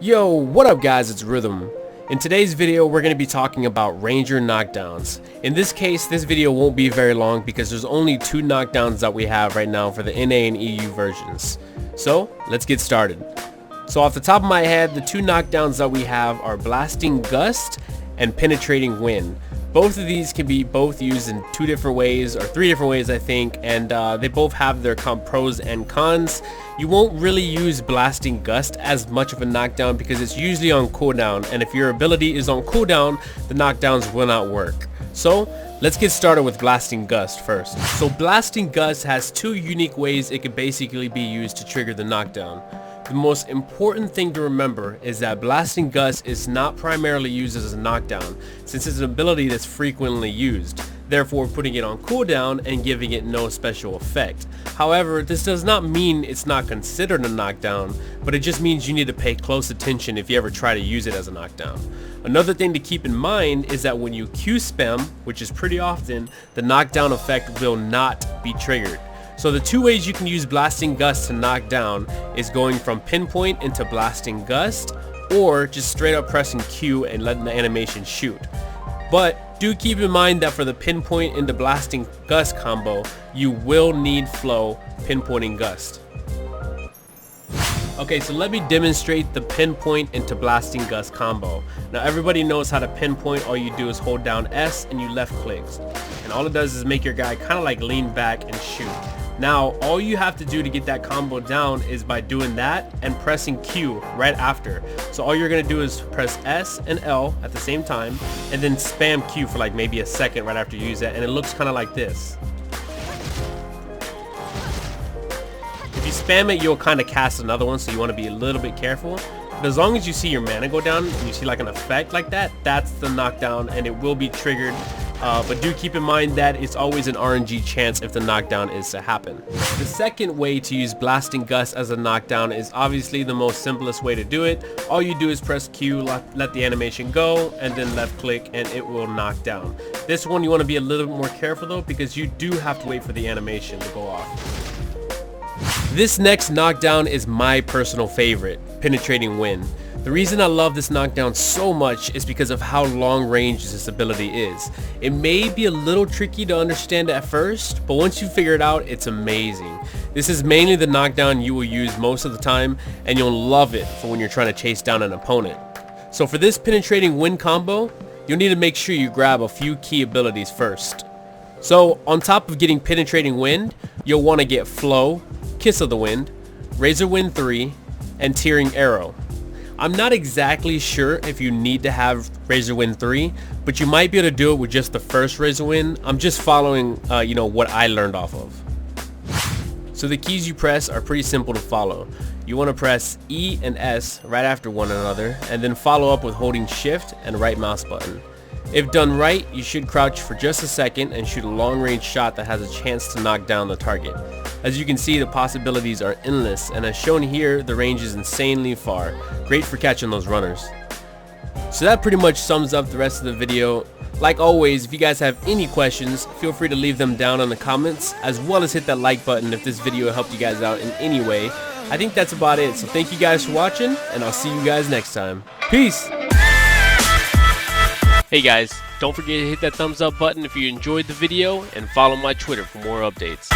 Yo, what up guys, it's Rythmn. In today's video, we're going to be talking about Ranger Knockdowns. In this case, this video won't be very long because there's only 2 knockdowns that we have right now for the NA and EU versions. So, let's get started. So off the top of my head, the 2 knockdowns that we have are Blasting Gust and Penetrating Wind. Both of these can be used in 2 different ways, or 3 different ways I think, and they both have their pros and cons. You won't really use Blasting Gust as much of a knockdown because it's usually on cooldown, and if your ability is on cooldown, the knockdowns will not work. So let's get started with Blasting Gust first. So Blasting Gust has 2 unique ways it could basically be used to trigger the knockdown. The most important thing to remember is that Blasting Gust is not primarily used as a knockdown, since it's an ability that's frequently used, therefore putting it on cooldown and giving it no special effect. However, this does not mean it's not considered a knockdown, but it just means you need to pay close attention if you ever try to use it as a knockdown. Another thing to keep in mind is that when you Q spam, which is pretty often, the knockdown effect will not be triggered. So the 2 ways you can use Blasting Gust to knock down is going from pinpoint into Blasting Gust, or just straight up pressing Q and letting the animation shoot. But do keep in mind that for the pinpoint into Blasting Gust combo, you will need flow pinpointing Gust. Okay, so let me demonstrate the pinpoint into Blasting Gust combo. Now everybody knows how to pinpoint. All you do is hold down S and you left clicks. And all it does is make your guy kind of like lean back and shoot. Now, all you have to do to get that combo down is by doing that and pressing Q right after. So all you're going to do is press S and L at the same time and then spam Q for like maybe a second right after you use that, and it looks kind of like this. If you spam it, you'll kind of cast another one, so you want to be a little bit careful. But as long as you see your mana go down and you see like an effect like that, that's the knockdown and it will be triggered. But do keep in mind that it's always an RNG chance if the knockdown is to happen. The second way to use Blasting Gust as a knockdown is obviously the most simplest way to do it. All you do is press Q, let the animation go, and then left click and it will knock down. This one you want to be a little bit more careful though, because you do have to wait for the animation to go off. This next knockdown is my personal favorite, Penetrating Wind. The reason I love this knockdown so much is because of how long range this ability is. It may be a little tricky to understand at first, but once you figure it out, it's amazing. This is mainly the knockdown you will use most of the time, and you'll love it for when you're trying to chase down an opponent. So for this Penetrating Wind combo, you'll need to make sure you grab a few key abilities first. So on top of getting Penetrating Wind, you'll want to get Flow, Kiss of the Wind, Razor Wind 3, and Tearing Arrow. I'm not exactly sure if you need to have Razor Wind 3, but you might be able to do it with just the first Razor Wind. I'm just following, what I learned off of. So the keys you press are pretty simple to follow. You want to press E and S right after one another, and then follow up with holding Shift and right mouse button. If done right, you should crouch for just a second and shoot a long range shot that has a chance to knock down the target. As you can see, the possibilities are endless, and as shown here, the range is insanely far. Great for catching those runners. So that pretty much sums up the rest of the video. Like always, if you guys have any questions, feel free to leave them down in the comments, as well as hit that like button if this video helped you guys out in any way. I think that's about it, so thank you guys for watching, and I'll see you guys next time. Peace! Hey guys, don't forget to hit that thumbs up button if you enjoyed the video, and follow my Twitter for more updates.